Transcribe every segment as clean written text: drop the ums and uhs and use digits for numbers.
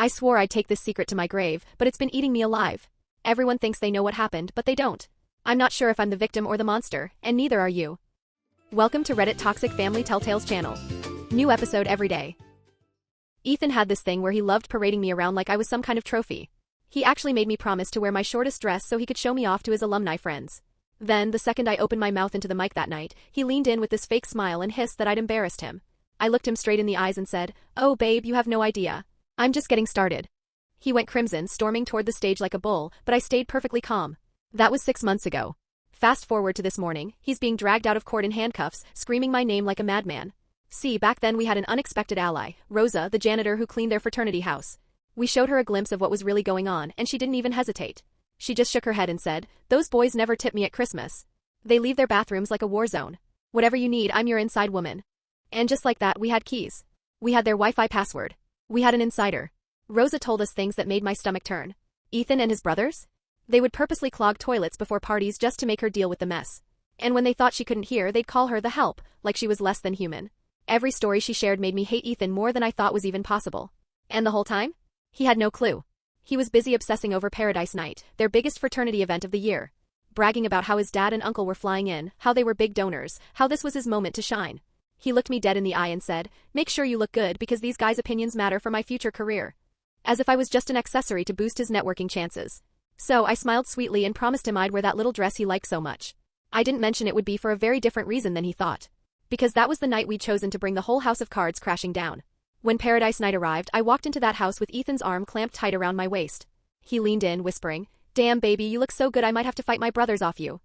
I swore I'd take this secret to my grave, but it's been eating me alive. Everyone thinks they know what happened, but they don't. I'm not sure if I'm the victim or the monster, and neither are you. Welcome to Reddit Toxic Family Telltales channel. New episode every day. Ethan had this thing where he loved parading me around like I was some kind of trophy. He actually made me promise to wear my shortest dress so he could show me off to his alumni friends. Then, the second I opened my mouth into the mic that night, he leaned in with this fake smile and hissed that I'd embarrassed him. I looked him straight in the eyes and said, "Oh babe, you have no idea. I'm just getting started." He went crimson, storming toward the stage like a bull, but I stayed perfectly calm. That was 6 months ago. Fast forward to this morning, he's being dragged out of court in handcuffs, screaming my name like a madman. See, back then we had an unexpected ally, Rosa, the janitor who cleaned their fraternity house. We showed her a glimpse of what was really going on, and she didn't even hesitate. She just shook her head and said, "Those boys never tip me at Christmas. They leave their bathrooms like a war zone. Whatever you need, I'm your inside woman." And just like that, we had keys. We had their Wi-Fi password. We had an insider. Rosa told us things that made my stomach turn. Ethan and his brothers? They would purposely clog toilets before parties just to make her deal with the mess. And when they thought she couldn't hear, they'd call her the help, like she was less than human. Every story she shared made me hate Ethan more than I thought was even possible. And the whole time? He had no clue. He was busy obsessing over Paradise Night, their biggest fraternity event of the year. Bragging about how his dad and uncle were flying in, how they were big donors, how this was his moment to shine. He looked me dead in the eye and said, "Make sure you look good because these guys' opinions matter for my future career." As if I was just an accessory to boost his networking chances. So I smiled sweetly and promised him I'd wear that little dress he liked so much. I didn't mention it would be for a very different reason than he thought. Because that was the night we'd chosen to bring the whole house of cards crashing down. When Paradise Night arrived, I walked into that house with Ethan's arm clamped tight around my waist. He leaned in, whispering, "Damn baby, you look so good I might have to fight my brothers off you."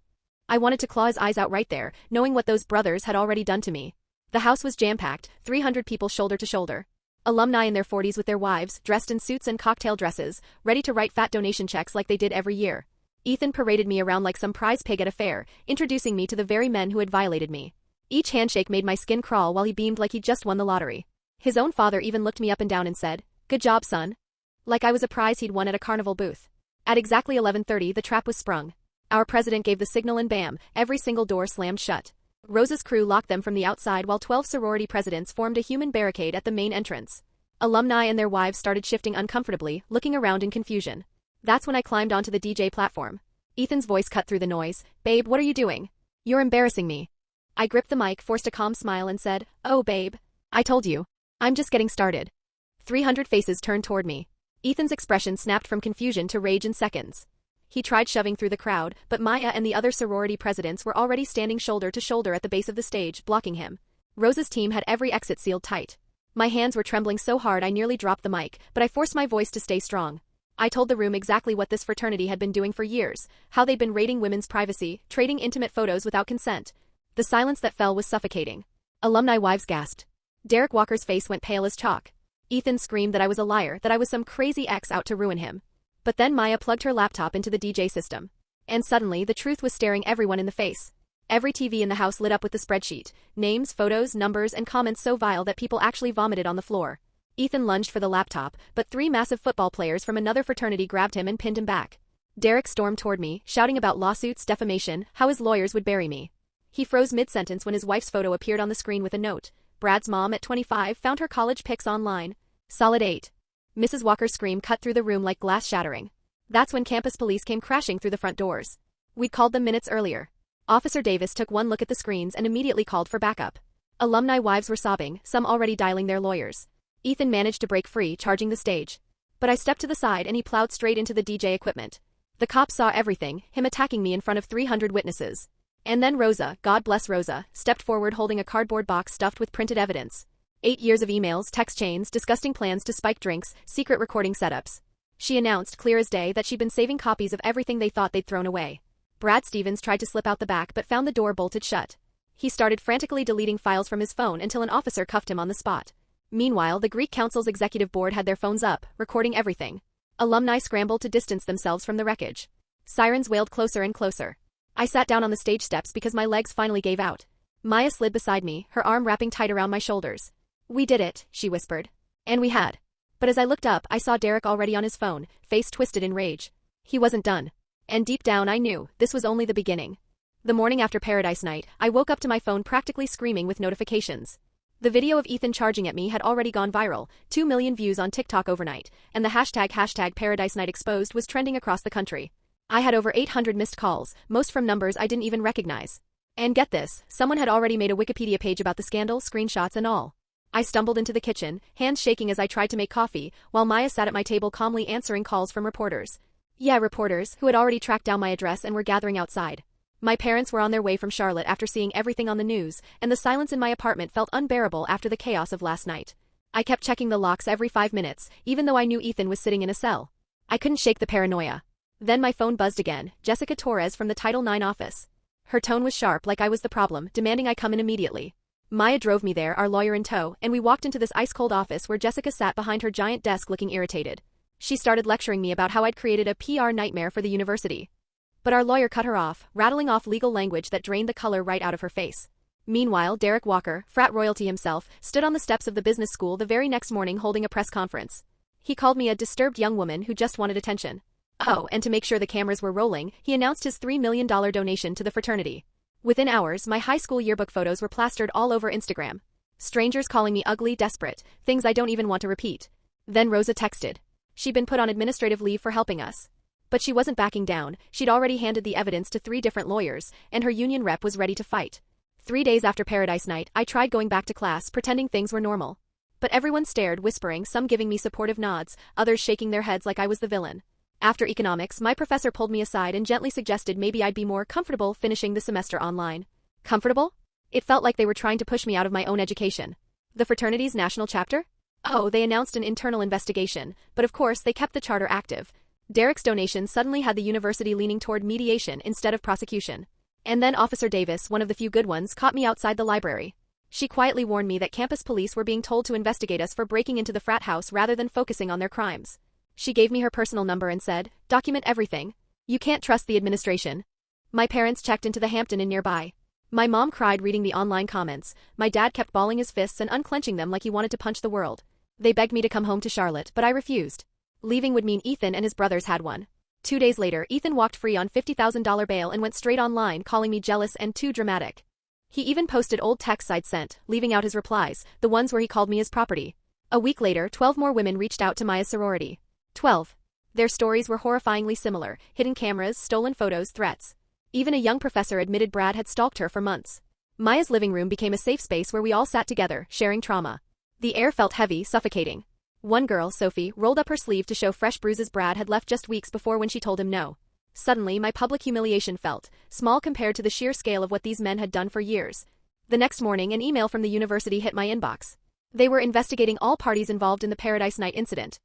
I wanted to claw his eyes out right there, knowing what those brothers had already done to me. The house was jam-packed, 300 people shoulder to shoulder. Alumni in their 40s with their wives, dressed in suits and cocktail dresses, ready to write fat donation checks like they did every year. Ethan paraded me around like some prize pig at a fair, introducing me to the very men who had violated me. Each handshake made my skin crawl while he beamed like he'd just won the lottery. His own father even looked me up and down and said, "Good job, son." Like I was a prize he'd won at a carnival booth. At exactly 11:30, the trap was sprung. Our president gave the signal and bam, every single door slammed shut. Rosa's crew locked them from the outside while 12 sorority presidents formed a human barricade at the main entrance. Alumni and their wives started shifting uncomfortably, looking around in confusion. That's when I climbed onto the DJ platform. Ethan's voice cut through the noise. "Babe, what are you doing? You're embarrassing me." I gripped the mic, forced a calm smile and said, "Oh babe. I told you. I'm just getting started." 300 faces turned toward me. Ethan's expression snapped from confusion to rage in seconds. He tried shoving through the crowd, but Maya and the other sorority presidents were already standing shoulder to shoulder at the base of the stage, blocking him. Rosa's team had every exit sealed tight. My hands were trembling so hard I nearly dropped the mic, but I forced my voice to stay strong. I told the room exactly what this fraternity had been doing for years, how they'd been raiding women's privacy, trading intimate photos without consent. The silence that fell was suffocating. Alumni wives gasped. Derek Walker's face went pale as chalk. Ethan screamed that I was a liar, that I was some crazy ex out to ruin him. But then Maya plugged her laptop into the DJ system. And suddenly, the truth was staring everyone in the face. Every TV in the house lit up with the spreadsheet. Names, photos, numbers, and comments so vile that people actually vomited on the floor. Ethan lunged for the laptop, but 3 massive football players from another fraternity grabbed him and pinned him back. Derek stormed toward me, shouting about lawsuits, defamation, how his lawyers would bury me. He froze mid-sentence when his wife's photo appeared on the screen with a note. Brad's mom at 25 found her college pics online. Solid 8. Mrs. Walker's scream cut through the room like glass shattering. That's when campus police came crashing through the front doors. We'd called them minutes earlier. Officer Davis took one look at the screens and immediately called for backup. Alumni wives were sobbing, some already dialing their lawyers. Ethan managed to break free, charging the stage. But I stepped to the side and he plowed straight into the DJ equipment. The cops saw everything, him attacking me in front of 300 witnesses. And then Rosa, God bless Rosa, stepped forward holding a cardboard box stuffed with printed evidence. 8 years of emails, text chains, disgusting plans to spike drinks, secret recording setups. She announced, clear as day, that she'd been saving copies of everything they thought they'd thrown away. Brad Stevens tried to slip out the back but found the door bolted shut. He started frantically deleting files from his phone until an officer cuffed him on the spot. Meanwhile, the Greek Council's executive board had their phones up, recording everything. Alumni scrambled to distance themselves from the wreckage. Sirens wailed closer and closer. I sat down on the stage steps because my legs finally gave out. Maya slid beside me, her arm wrapping tight around my shoulders. "We did it," she whispered. And we had. But as I looked up, I saw Derek already on his phone, face twisted in rage. He wasn't done. And deep down I knew, this was only the beginning. The morning after Paradise Night, I woke up to my phone practically screaming with notifications. The video of Ethan charging at me had already gone viral, 2 million views on TikTok overnight, and the hashtag Paradise Night Exposed was trending across the country. I had over 800 missed calls, most from numbers I didn't even recognize. And get this, someone had already made a Wikipedia page about the scandal, screenshots and all. I stumbled into the kitchen, hands shaking as I tried to make coffee, while Maya sat at my table calmly answering calls from reporters. Yeah, reporters, who had already tracked down my address and were gathering outside. My parents were on their way from Charlotte after seeing everything on the news, and the silence in my apartment felt unbearable after the chaos of last night. I kept checking the locks every 5 minutes, even though I knew Ethan was sitting in a cell. I couldn't shake the paranoia. Then my phone buzzed again, Jessica Torres from the Title IX office. Her tone was sharp, like I was the problem, demanding I come in immediately. Maya drove me there, our lawyer in tow, and we walked into this ice-cold office where Jessica sat behind her giant desk looking irritated. She started lecturing me about how I'd created a PR nightmare for the university. But our lawyer cut her off, rattling off legal language that drained the color right out of her face. Meanwhile, Derek Walker, frat royalty himself, stood on the steps of the business school the very next morning holding a press conference. He called me a disturbed young woman who just wanted attention. Oh, and to make sure the cameras were rolling, he announced his $3 million donation to the fraternity. Within hours, my high school yearbook photos were plastered all over Instagram. Strangers calling me ugly, desperate, things I don't even want to repeat. Then Rosa texted. She'd been put on administrative leave for helping us. But she wasn't backing down, she'd already handed the evidence to 3 different lawyers, and her union rep was ready to fight. 3 days after Paradise Night, I tried going back to class, pretending things were normal. But everyone stared, whispering, some giving me supportive nods, others shaking their heads like I was the villain. After economics, my professor pulled me aside and gently suggested maybe I'd be more comfortable finishing the semester online. Comfortable? It felt like they were trying to push me out of my own education. The fraternity's national chapter? Oh, they announced an internal investigation, but of course they kept the charter active. Derek's donation suddenly had the university leaning toward mediation instead of prosecution. And then Officer Davis, one of the few good ones, caught me outside the library. She quietly warned me that campus police were being told to investigate us for breaking into the frat house rather than focusing on their crimes. She gave me her personal number and said, document everything. You can't trust the administration. My parents checked into the Hampton Inn nearby. My mom cried reading the online comments. My dad kept balling his fists and unclenching them like he wanted to punch the world. They begged me to come home to Charlotte, but I refused. Leaving would mean Ethan and his brothers had one. 2 days later, Ethan walked free on $50,000 bail and went straight online, calling me jealous and too dramatic. He even posted old texts I'd sent, leaving out his replies, the ones where he called me his property. A week later, 12 more women reached out to Maya's sorority. 12. Their stories were horrifyingly similar: hidden cameras, stolen photos, threats. Even a young professor admitted Brad had stalked her for months. Maya's living room became a safe space where we all sat together, sharing trauma. The air felt heavy, suffocating. One girl, Sophie, rolled up her sleeve to show fresh bruises Brad had left just weeks before when she told him no. Suddenly, my public humiliation felt small compared to the sheer scale of what these men had done for years. The next morning, an email from the university hit my inbox. They were investigating all parties involved in the Paradise Night incident.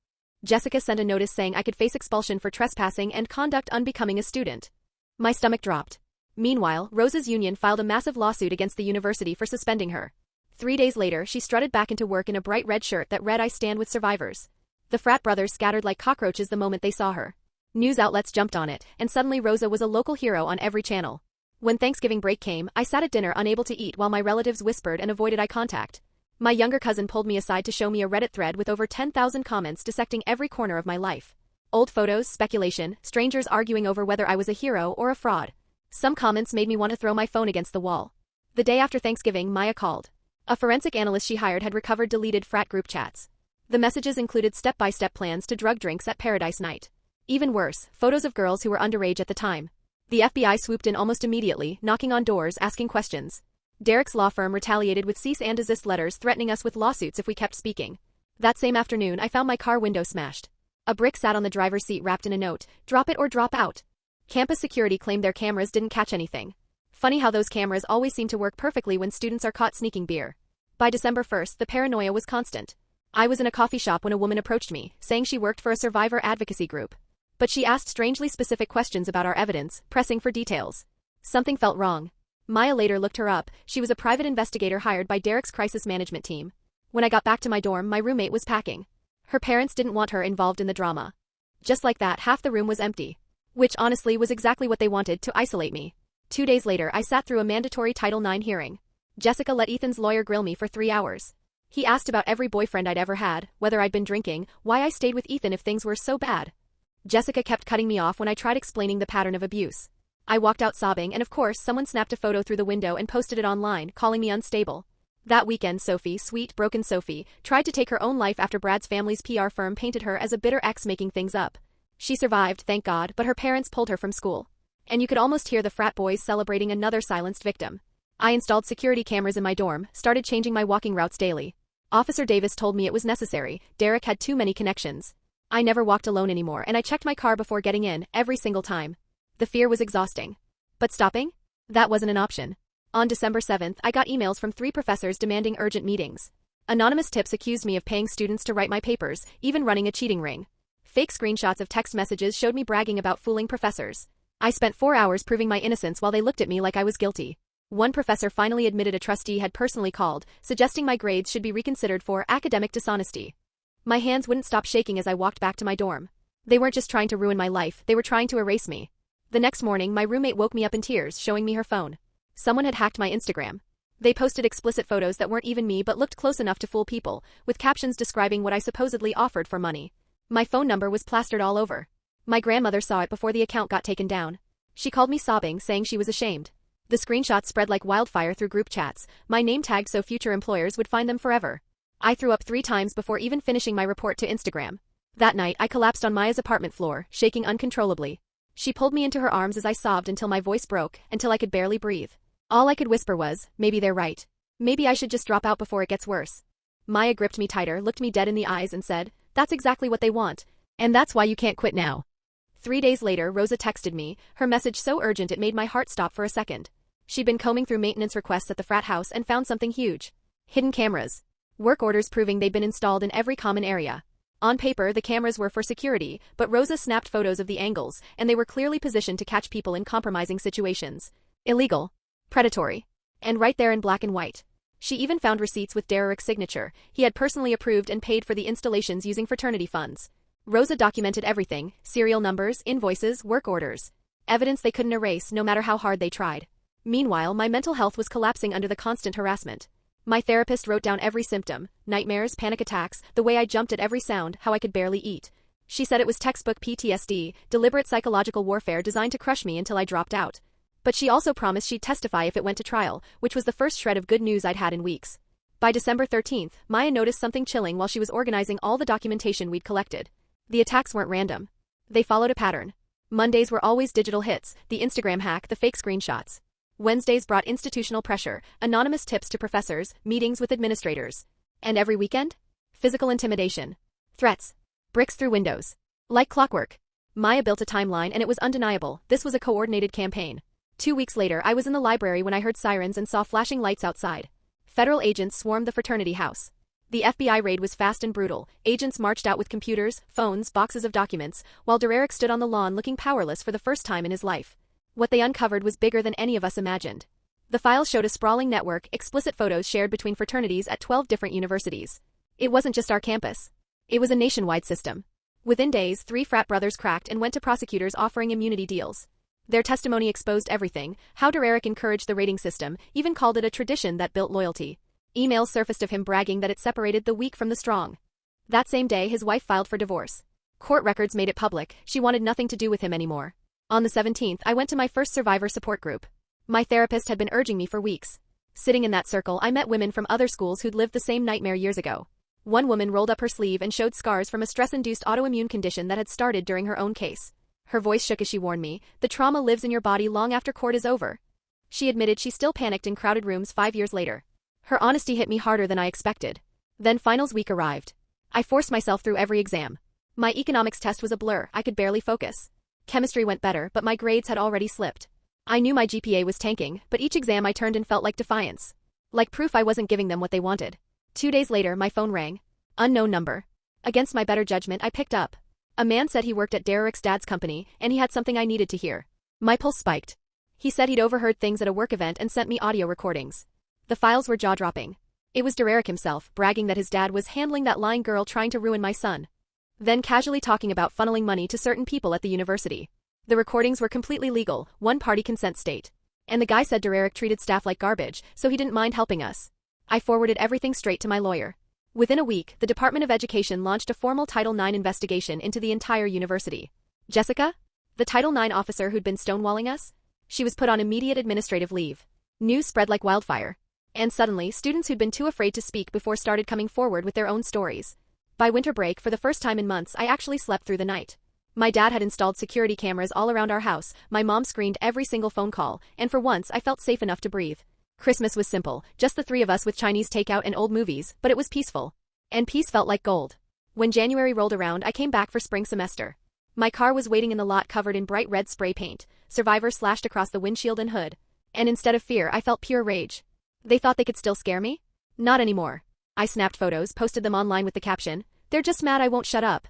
Jessica sent a notice saying I could face expulsion for trespassing and conduct unbecoming a student. My stomach dropped. Meanwhile, Rosa's union filed a massive lawsuit against the university for suspending her. 3 days later, she strutted back into work in a bright red shirt that read, "I stand with survivors." The frat brothers scattered like cockroaches the moment they saw her. News outlets jumped on it, and suddenly Rosa was a local hero on every channel. When Thanksgiving break came, I sat at dinner unable to eat while my relatives whispered and avoided eye contact. My younger cousin pulled me aside to show me a Reddit thread with over 10,000 comments dissecting every corner of my life. Old photos, speculation, strangers arguing over whether I was a hero or a fraud. Some comments made me want to throw my phone against the wall. The day after Thanksgiving, Maya called. A forensic analyst she hired had recovered deleted frat group chats. The messages included step-by-step plans to drug drinks at Paradise Night. Even worse, photos of girls who were underage at the time. The FBI swooped in almost immediately, knocking on doors, asking questions. Derek's law firm retaliated with cease and desist letters threatening us with lawsuits if we kept speaking. That same afternoon, I found my car window smashed. A brick sat on the driver's seat wrapped in a note, "Drop it or drop out." Campus security claimed their cameras didn't catch anything. Funny how those cameras always seem to work perfectly when students are caught sneaking beer. By December 1st, the paranoia was constant. I was in a coffee shop when a woman approached me, saying she worked for a survivor advocacy group. But she asked strangely specific questions about our evidence, pressing for details. Something felt wrong. Maya later looked her up. She was a private investigator hired by Derek's crisis management team. When I got back to my dorm, my roommate was packing. Her parents didn't want her involved in the drama. Just like that, half the room was empty. Which honestly was exactly what they wanted, to isolate me. 2 days later, I sat through a mandatory Title IX hearing. Jessica let Ethan's lawyer grill me for 3 hours. He asked about every boyfriend I'd ever had, whether I'd been drinking, why I stayed with Ethan if things were so bad. Jessica kept cutting me off when I tried explaining the pattern of abuse. I walked out sobbing, and of course someone snapped a photo through the window and posted it online, calling me unstable. That weekend Sophie, sweet, broken Sophie, tried to take her own life after Brad's family's PR firm painted her as a bitter ex making things up. She survived, thank God, but her parents pulled her from school. And you could almost hear the frat boys celebrating another silenced victim. I installed security cameras in my dorm, started changing my walking routes daily. Officer Davis told me it was necessary. Derek had too many connections. I never walked alone anymore, and I checked my car before getting in, every single time. The fear was exhausting. But stopping? That wasn't an option. On December 7th, I got emails from 3 professors demanding urgent meetings. Anonymous tips accused me of paying students to write my papers, even running a cheating ring. Fake screenshots of text messages showed me bragging about fooling professors. I spent 4 hours proving my innocence while they looked at me like I was guilty. One professor finally admitted a trustee had personally called, suggesting my grades should be reconsidered for academic dishonesty. My hands wouldn't stop shaking as I walked back to my dorm. They weren't just trying to ruin my life, they were trying to erase me. The next morning, my roommate woke me up in tears, showing me her phone. Someone had hacked my Instagram. They posted explicit photos that weren't even me but looked close enough to fool people, with captions describing what I supposedly offered for money. My phone number was plastered all over. My grandmother saw it before the account got taken down. She called me sobbing, saying she was ashamed. The screenshots spread like wildfire through group chats, my name tagged so future employers would find them forever. I threw up 3 times before even finishing my report to Instagram. That night, I collapsed on Maya's apartment floor, shaking uncontrollably. She pulled me into her arms as I sobbed until my voice broke, until I could barely breathe. All I could whisper was, maybe they're right. Maybe I should just drop out before it gets worse. Maya gripped me tighter, looked me dead in the eyes and said, that's exactly what they want. And that's why you can't quit now. 3 days later, Rosa texted me, her message so urgent it made my heart stop for a second. She'd been combing through maintenance requests at the frat house and found something huge. Hidden cameras. Work orders proving they'd been installed in every common area. On paper, the cameras were for security, but Rosa snapped photos of the angles, and they were clearly positioned to catch people in compromising situations. Illegal. Predatory. And right there in black and white. She even found receipts with Derek's signature. He had personally approved and paid for the installations using fraternity funds. Rosa documented everything, serial numbers, invoices, work orders. Evidence they couldn't erase no matter how hard they tried. Meanwhile, my mental health was collapsing under the constant harassment. My therapist wrote down every symptom, nightmares, panic attacks, the way I jumped at every sound, how I could barely eat. She said it was textbook PTSD, deliberate psychological warfare designed to crush me until I dropped out. But she also promised she'd testify if it went to trial, which was the first shred of good news I'd had in weeks. By December 13th, Maya noticed something chilling while she was organizing all the documentation we'd collected. The attacks weren't random. They followed a pattern. Mondays were always digital hits, the Instagram hack, the fake screenshots. Wednesdays brought institutional pressure, anonymous tips to professors, meetings with administrators. And every weekend? Physical intimidation. Threats. Bricks through windows. Like clockwork. Maya built a timeline and it was undeniable, this was a coordinated campaign. 2 weeks later, I was in the library when I heard sirens and saw flashing lights outside. Federal agents swarmed the fraternity house. The FBI raid was fast and brutal. Agents marched out with computers, phones, boxes of documents, while Derek stood on the lawn looking powerless for the first time in his life. What they uncovered was bigger than any of us imagined. The files showed a sprawling network, explicit photos shared between fraternities at 12 different universities. It wasn't just our campus. It was a nationwide system. Within days, 3 frat brothers cracked and went to prosecutors offering immunity deals. Their testimony exposed everything, how Derek encouraged the rating system, even called it a tradition that built loyalty. Emails surfaced of him bragging that it separated the weak from the strong. That same day, his wife filed for divorce. Court records made it public, she wanted nothing to do with him anymore. On the 17th, I went to my first survivor support group. My therapist had been urging me for weeks. Sitting in that circle, I met women from other schools who'd lived the same nightmare years ago. One woman rolled up her sleeve and showed scars from a stress-induced autoimmune condition that had started during her own case. Her voice shook as she warned me, the trauma lives in your body long after court is over. She admitted she still panicked in crowded rooms 5 years later. Her honesty hit me harder than I expected. Then finals week arrived. I forced myself through every exam. My economics test was a blur, I could barely focus. Chemistry went better, but my grades had already slipped. I knew my GPA was tanking, but each exam I turned in felt like defiance. Like proof I wasn't giving them what they wanted. 2 days later, my phone rang. Unknown number. Against my better judgment, I picked up. A man said he worked at Derek's dad's company, and he had something I needed to hear. My pulse spiked. He said he'd overheard things at a work event and sent me audio recordings. The files were jaw-dropping. It was Derek himself, bragging that his dad was handling that lying girl trying to ruin my son. Then casually talking about funneling money to certain people at the university. The recordings were completely legal, one-party consent state. And the guy said Derek treated staff like garbage, so he didn't mind helping us. I forwarded everything straight to my lawyer. Within a week, the Department of Education launched a formal Title IX investigation into the entire university. Jessica? The Title IX officer who'd been stonewalling us? She was put on immediate administrative leave. News spread like wildfire. And suddenly, students who'd been too afraid to speak before started coming forward with their own stories. By winter break, for the first time in months, I actually slept through the night. My dad had installed security cameras all around our house, my mom screened every single phone call, and for once I felt safe enough to breathe. Christmas was simple, just the three of us with Chinese takeout and old movies, but it was peaceful. And peace felt like gold. When January rolled around, I came back for spring semester. My car was waiting in the lot covered in bright red spray paint, Survivor slashed across the windshield and hood. And instead of fear, I felt pure rage. They thought they could still scare me? Not anymore. I snapped photos, posted them online with the caption, "They're just mad I won't shut up."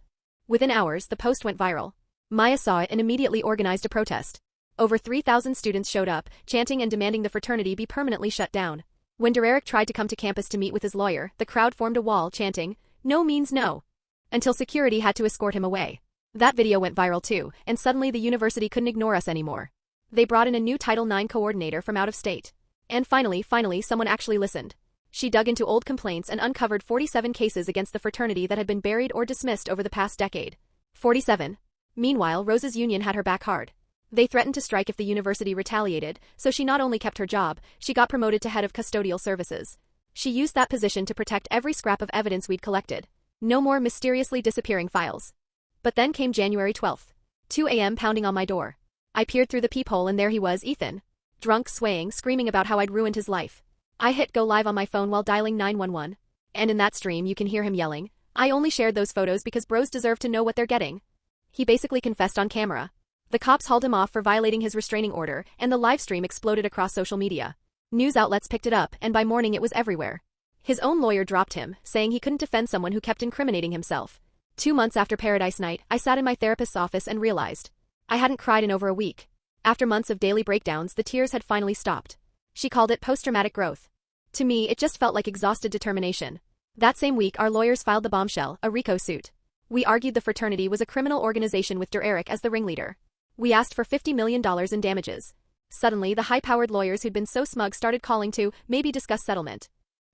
Within hours, the post went viral. Maya saw it and immediately organized a protest. Over 3,000 students showed up, chanting and demanding the fraternity be permanently shut down. When Derek tried to come to campus to meet with his lawyer, the crowd formed a wall, chanting, "No means no," until security had to escort him away. That video went viral too, and suddenly the university couldn't ignore us anymore. They brought in a new Title IX coordinator from out of state. And finally, someone actually listened. She dug into old complaints and uncovered 47 cases against the fraternity that had been buried or dismissed over the past decade. 47. Meanwhile, Rose's union had her back hard. They threatened to strike if the university retaliated, so she not only kept her job, she got promoted to head of custodial services. She used that position to protect every scrap of evidence we'd collected. No more mysteriously disappearing files. But then came January 12th. 2 a.m. pounding on my door. I peered through the peephole and there he was, Ethan. Drunk, swaying, screaming about how I'd ruined his life. I hit go live on my phone while dialing 911. And in that stream you can hear him yelling, "I only shared those photos because bros deserve to know what they're getting." He basically confessed on camera. The cops hauled him off for violating his restraining order, and the live stream exploded across social media. News outlets picked it up, and by morning it was everywhere. His own lawyer dropped him, saying he couldn't defend someone who kept incriminating himself. 2 months after Paradise Night, I sat in my therapist's office and realized I hadn't cried in over a week. After months of daily breakdowns, the tears had finally stopped. She called it post-traumatic growth. To me, it just felt like exhausted determination. That same week, our lawyers filed the bombshell, a RICO suit. We argued the fraternity was a criminal organization with Derek as the ringleader. We asked for $50 million in damages. Suddenly, the high-powered lawyers who'd been so smug started calling to maybe discuss settlement.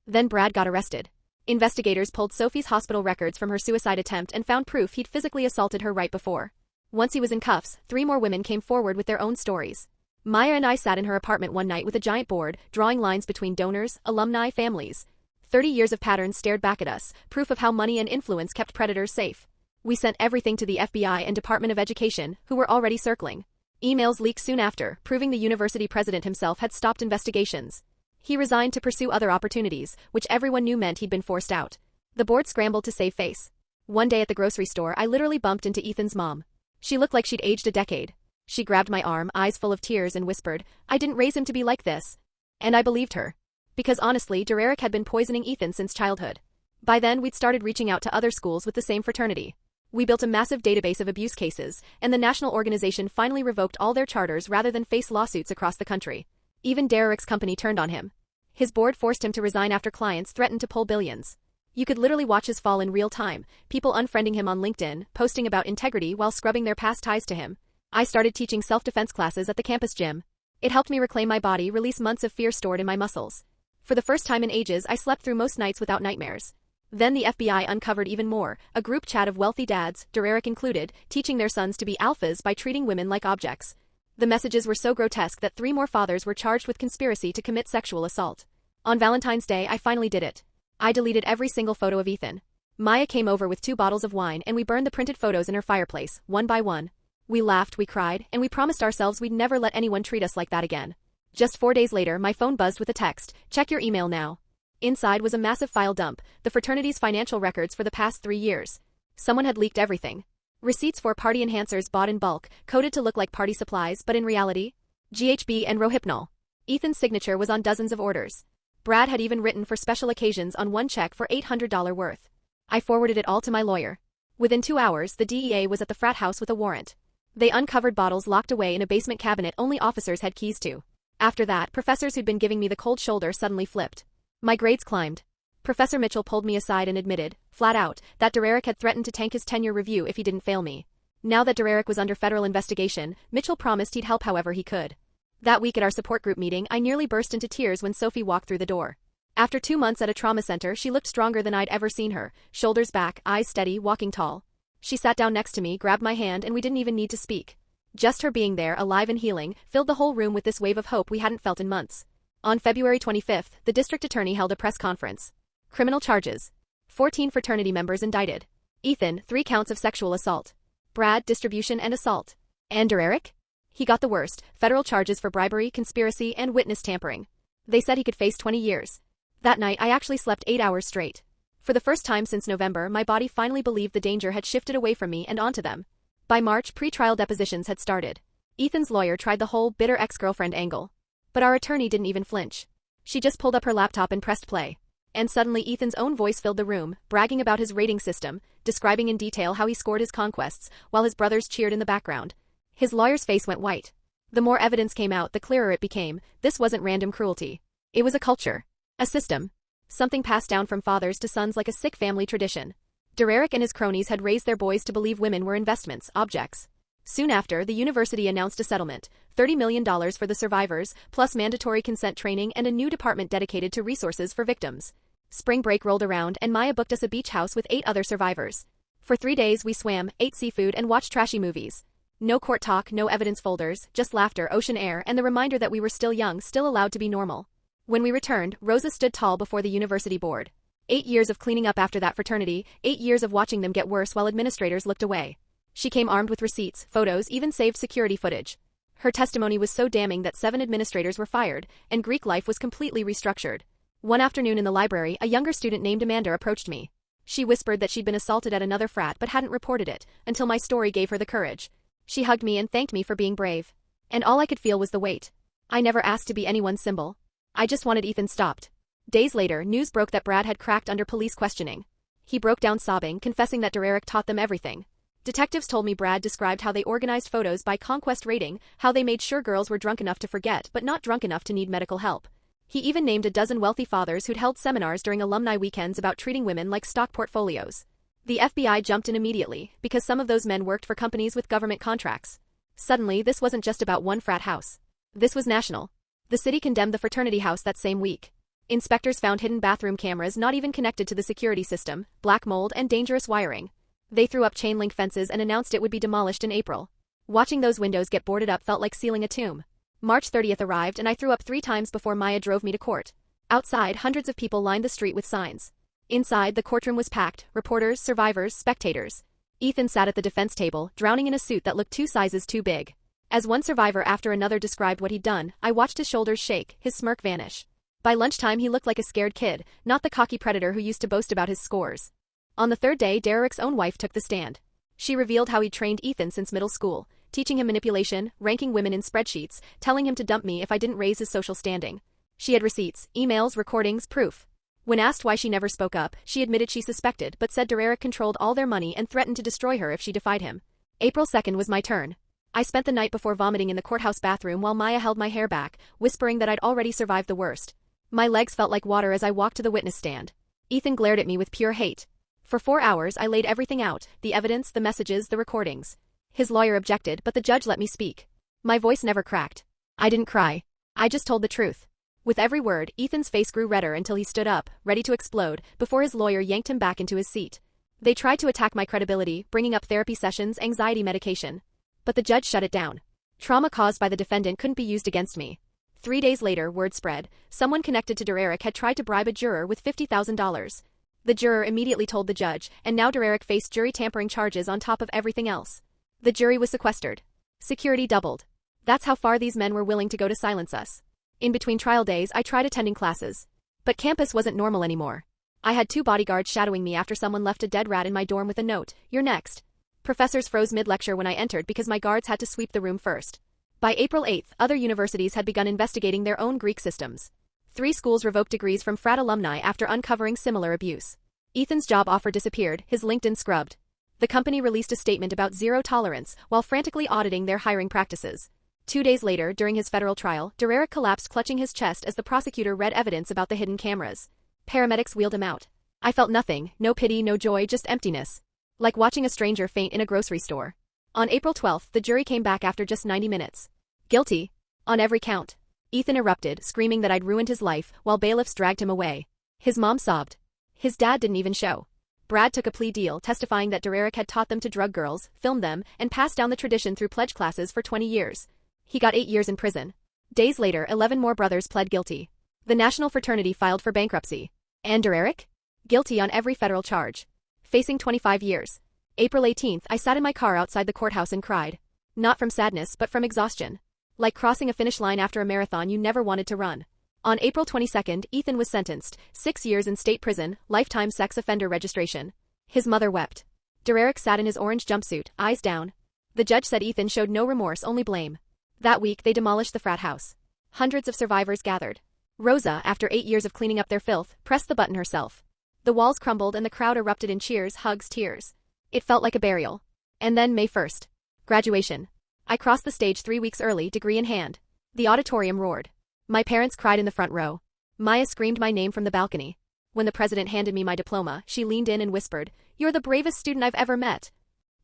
Then Brad got arrested. Investigators pulled Sophie's hospital records from her suicide attempt and found proof he'd physically assaulted her right before. Once he was in cuffs, 3 more women came forward with their own stories. Maya and I sat in her apartment one night with a giant board, drawing lines between donors, alumni, families. 30 years of patterns stared back at us, proof of how money and influence kept predators safe. We sent everything to the FBI and Department of Education, who were already circling. Emails leaked soon after, proving the university president himself had stopped investigations. He resigned to pursue other opportunities, which everyone knew meant he'd been forced out. The board scrambled to save face. One day at the grocery store, I literally bumped into Ethan's mom. She looked like she'd aged a decade. She grabbed my arm, eyes full of tears, and whispered, "I didn't raise him to be like this." And I believed her. Because honestly, Derek had been poisoning Ethan since childhood. By then, we'd started reaching out to other schools with the same fraternity. We built a massive database of abuse cases, and the national organization finally revoked all their charters rather than face lawsuits across the country. Even Derek's company turned on him. His board forced him to resign after clients threatened to pull billions. You could literally watch his fall in real time, people unfriending him on LinkedIn, posting about integrity while scrubbing their past ties to him. I started teaching self-defense classes at the campus gym. It helped me reclaim my body, release months of fear stored in my muscles. For the first time in ages, I slept through most nights without nightmares. Then the FBI uncovered even more, a group chat of wealthy dads, Derek included, teaching their sons to be alphas by treating women like objects. The messages were so grotesque that 3 more fathers were charged with conspiracy to commit sexual assault. On Valentine's Day, I finally did it. I deleted every single photo of Ethan. Maya came over with 2 bottles of wine and we burned the printed photos in her fireplace, one by one. We laughed, we cried, and we promised ourselves we'd never let anyone treat us like that again. Just 4 days later, my phone buzzed with a text, "Check your email now." Inside was a massive file dump, the fraternity's financial records for the past 3 years. Someone had leaked everything. Receipts for party enhancers bought in bulk, coded to look like party supplies, but in reality, GHB and Rohypnol. Ethan's signature was on dozens of orders. Brad had even written for special occasions on one check for $800 worth. I forwarded it all to my lawyer. Within 2 hours, the DEA was at the frat house with a warrant. They uncovered bottles locked away in a basement cabinet only officers had keys to. After that, professors who'd been giving me the cold shoulder suddenly flipped. My grades climbed. Professor Mitchell pulled me aside and admitted, flat out, that Derek had threatened to tank his tenure review if he didn't fail me. Now that Derek was under federal investigation, Mitchell promised he'd help however he could. That week at our support group meeting, I nearly burst into tears when Sophie walked through the door. After 2 months at a trauma center, she looked stronger than I'd ever seen her, shoulders back, eyes steady, walking tall. She sat down next to me, grabbed my hand, and we didn't even need to speak. Just her being there, alive and healing, filled the whole room with this wave of hope we hadn't felt in months. On February 25th, the district attorney held a press conference. Criminal charges. 14 fraternity members indicted. Ethan, 3 counts of sexual assault. Brad, distribution and assault. And Derek? He got the worst, federal charges for bribery, conspiracy, and witness tampering. They said he could face 20 years. That night, I actually slept 8 hours straight. For the first time since November, my body finally believed the danger had shifted away from me and onto them. By March, pre-trial depositions had started. Ethan's lawyer tried the whole bitter ex-girlfriend angle. But our attorney didn't even flinch. She just pulled up her laptop and pressed play. And suddenly Ethan's own voice filled the room, bragging about his rating system, describing in detail how he scored his conquests, while his brothers cheered in the background. His lawyer's face went white. The more evidence came out, the clearer it became. This wasn't random cruelty. It was a culture. A system. Something passed down from fathers to sons like a sick family tradition. Derek and his cronies had raised their boys to believe women were investments, objects. Soon after, the university announced a settlement, $30 million for the survivors, plus mandatory consent training and a new department dedicated to resources for victims. Spring break rolled around and Maya booked us a beach house with 8 other survivors. For 3 days we swam, ate seafood and watched trashy movies. No court talk, no evidence folders, just laughter, ocean air, and the reminder that we were still young, still allowed to be normal. When we returned, Rosa stood tall before the university board. 8 years of cleaning up after that fraternity, 8 years of watching them get worse while administrators looked away. She came armed with receipts, photos, even saved security footage. Her testimony was so damning that 7 administrators were fired, and Greek life was completely restructured. One afternoon in the library, a younger student named Amanda approached me. She whispered that she'd been assaulted at another frat but hadn't reported it, until my story gave her the courage. She hugged me and thanked me for being brave. And all I could feel was the weight. I never asked to be anyone's symbol. I just wanted Ethan stopped. Days later, news broke that Brad had cracked under police questioning. He broke down sobbing, confessing that Derek taught them everything. Detectives told me Brad described how they organized photos by conquest rating, how they made sure girls were drunk enough to forget but not drunk enough to need medical help. He even named a dozen wealthy fathers who'd held seminars during alumni weekends about treating women like stock portfolios. The FBI jumped in immediately, because some of those men worked for companies with government contracts. Suddenly, this wasn't just about one frat house. This was national. The city condemned the fraternity house that same week. Inspectors found hidden bathroom cameras not even connected to the security system, black mold, and dangerous wiring. They threw up chain-link fences and announced it would be demolished in April. Watching those windows get boarded up felt like sealing a tomb. March 30th arrived and I threw up 3 times before Maya drove me to court. Outside, hundreds of people lined the street with signs. Inside, the courtroom was packed, reporters, survivors, spectators. Ethan sat at the defense table, drowning in a suit that looked 2 sizes too big. As one survivor after another described what he'd done, I watched his shoulders shake, his smirk vanish. By lunchtime he looked like a scared kid, not the cocky predator who used to boast about his scores. On the 3rd day, Derek's own wife took the stand. She revealed how he'd trained Ethan since middle school, teaching him manipulation, ranking women in spreadsheets, telling him to dump me if I didn't raise his social standing. She had receipts, emails, recordings, proof. When asked why she never spoke up, she admitted she suspected but said Derek controlled all their money and threatened to destroy her if she defied him. April 2nd was my turn. I spent the night before vomiting in the courthouse bathroom while Maya held my hair back, whispering that I'd already survived the worst. My legs felt like water as I walked to the witness stand. Ethan glared at me with pure hate. For 4 hours I laid everything out, the evidence, the messages, the recordings. His lawyer objected, but the judge let me speak. My voice never cracked. I didn't cry. I just told the truth. With every word, Ethan's face grew redder until he stood up, ready to explode, before his lawyer yanked him back into his seat. They tried to attack my credibility, bringing up therapy sessions, anxiety medication. But the judge shut it down. Trauma caused by the defendant couldn't be used against me. 3 days later, word spread. Someone connected to Derek had tried to bribe a juror with $50,000. The juror immediately told the judge, and now Derek faced jury tampering charges on top of everything else. The jury was sequestered. Security doubled. That's how far these men were willing to go to silence us. In between trial days, I tried attending classes. But campus wasn't normal anymore. I had 2 bodyguards shadowing me after someone left a dead rat in my dorm with a note, "You're next." Professors froze mid-lecture when I entered because my guards had to sweep the room first. By April 8th, other universities had begun investigating their own Greek systems. 3 schools revoked degrees from frat alumni after uncovering similar abuse. Ethan's job offer disappeared, his LinkedIn scrubbed. The company released a statement about zero tolerance while frantically auditing their hiring practices. 2 days later, during his federal trial, Derek collapsed clutching his chest as the prosecutor read evidence about the hidden cameras. Paramedics wheeled him out. I felt nothing, no pity, no joy, just emptiness. Like watching a stranger faint in a grocery store. On April 12th, the jury came back after just 90 minutes. Guilty. On every count. Ethan erupted, screaming that I'd ruined his life, while bailiffs dragged him away. His mom sobbed. His dad didn't even show. Brad took a plea deal, testifying that Derek had taught them to drug girls, film them, and pass down the tradition through pledge classes for 20 years. He got 8 years in prison. Days later, 11 more brothers pled guilty. The national fraternity filed for bankruptcy. And Dererick? Guilty on every federal charge. Facing 25 years. April 18th, I sat in my car outside the courthouse and cried. Not from sadness but from exhaustion. Like crossing a finish line after a marathon you never wanted to run. On April 22nd, Ethan was sentenced, 6 years in state prison, lifetime sex offender registration. His mother wept. Dererick sat in his orange jumpsuit, eyes down. The judge said Ethan showed no remorse, only blame. That week, they demolished the frat house. Hundreds of survivors gathered. Rosa, after 8 years of cleaning up their filth, pressed the button herself. The walls crumbled and the crowd erupted in cheers, hugs, tears. It felt like a burial. And then May 1st. Graduation. I crossed the stage 3 weeks early, degree in hand. The auditorium roared. My parents cried in the front row. Maya screamed my name from the balcony. When the president handed me my diploma, she leaned in and whispered, "You're the bravest student I've ever met."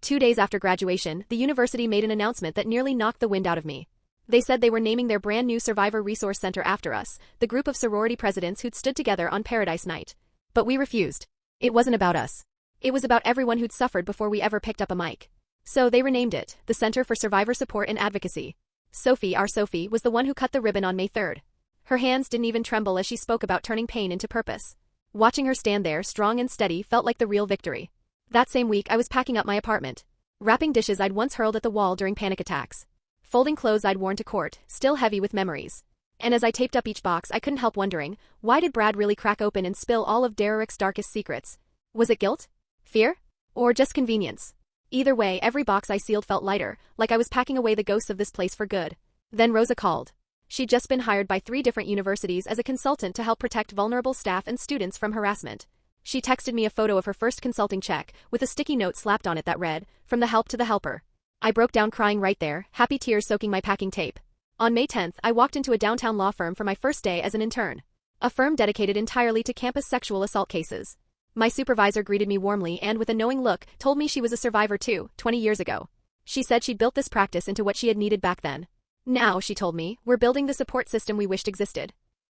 2 days after graduation, the university made an announcement that nearly knocked the wind out of me. They said they were naming their brand new Survivor Resource Center after us, the group of sorority presidents who'd stood together on Paradise Night. But we refused. It wasn't about us. It was about everyone who'd suffered before we ever picked up a mic. So they renamed it, the Center for Survivor Support and Advocacy. Sophie, our Sophie, was the one who cut the ribbon on May 3rd. Her hands didn't even tremble as she spoke about turning pain into purpose. Watching her stand there, strong and steady, felt like the real victory. That same week, I was packing up my apartment. Wrapping dishes I'd once hurled at the wall during panic attacks. Folding clothes I'd worn to court, still heavy with memories. And as I taped up each box, I couldn't help wondering, why did Brad really crack open and spill all of Dererick's darkest secrets? Was it guilt? Fear? Or just convenience? Either way, every box I sealed felt lighter, like I was packing away the ghosts of this place for good. Then Rosa called. She'd just been hired by 3 different universities as a consultant to help protect vulnerable staff and students from harassment. She texted me a photo of her first consulting check, with a sticky note slapped on it that read, "From the help to the helper." I broke down crying right there, happy tears soaking my packing tape. On May 10th, I walked into a downtown law firm for my first day as an intern. A firm dedicated entirely to campus sexual assault cases. My supervisor greeted me warmly and, with a knowing look, told me she was a survivor too, 20 years ago. She said she'd built this practice into what she had needed back then. Now, she told me, we're building the support system we wished existed.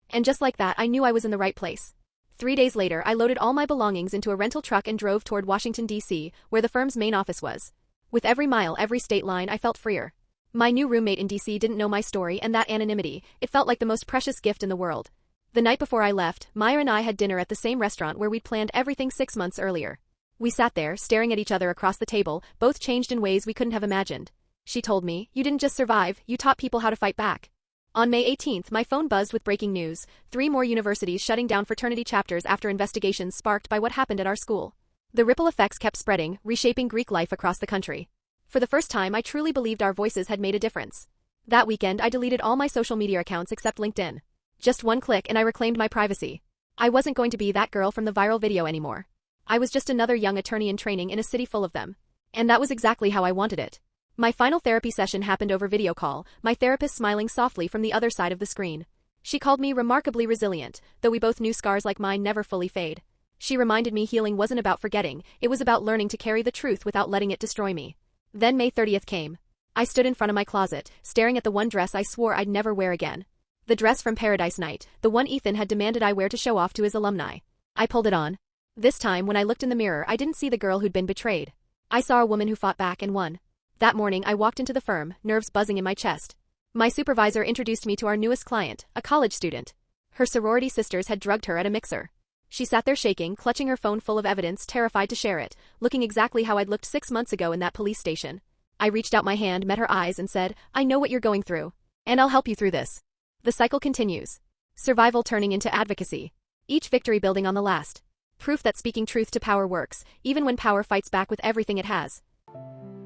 And just like that, I knew I was in the right place. 3 days later, I loaded all my belongings into a rental truck and drove toward Washington, D.C., where the firm's main office was. With every mile, every state line, I felt freer. My new roommate in D.C. didn't know my story, and that anonymity, it felt like the most precious gift in the world. The night before I left, Maya and I had dinner at the same restaurant where we'd planned everything 6 months earlier. We sat there, staring at each other across the table, both changed in ways we couldn't have imagined. She told me, "You didn't just survive, you taught people how to fight back." On May 18th, my phone buzzed with breaking news, 3 more universities shutting down fraternity chapters after investigations sparked by what happened at our school. The ripple effects kept spreading, reshaping Greek life across the country. For the first time, I truly believed our voices had made a difference. That weekend, I deleted all my social media accounts except LinkedIn. Just one click and I reclaimed my privacy. I wasn't going to be that girl from the viral video anymore. I was just another young attorney in training in a city full of them. And that was exactly how I wanted it. My final therapy session happened over video call, my therapist smiling softly from the other side of the screen. She called me remarkably resilient, though we both knew scars like mine never fully fade. She reminded me healing wasn't about forgetting, it was about learning to carry the truth without letting it destroy me. Then May 30th came. I stood in front of my closet, staring at the one dress I swore I'd never wear again. The dress from Paradise Night, the one Ethan had demanded I wear to show off to his alumni. I pulled it on. This time, when I looked in the mirror, I didn't see the girl who'd been betrayed. I saw a woman who fought back and won. That morning, I walked into the firm, nerves buzzing in my chest. My supervisor introduced me to our newest client, a college student. Her sorority sisters had drugged her at a mixer. She sat there shaking, clutching her phone full of evidence, terrified to share it, looking exactly how I'd looked 6 months ago in that police station. I reached out my hand, met her eyes, and said, "I know what you're going through. And I'll help you through this." The cycle continues. Survival turning into advocacy. Each victory building on the last. Proof that speaking truth to power works, even when power fights back with everything it has.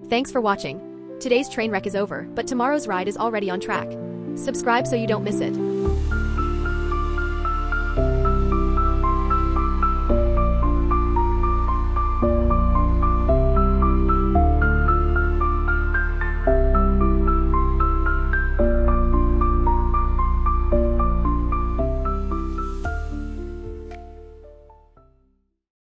Thanks for watching. Today's train wreck is over, but tomorrow's ride is already on track. Subscribe so you don't miss it.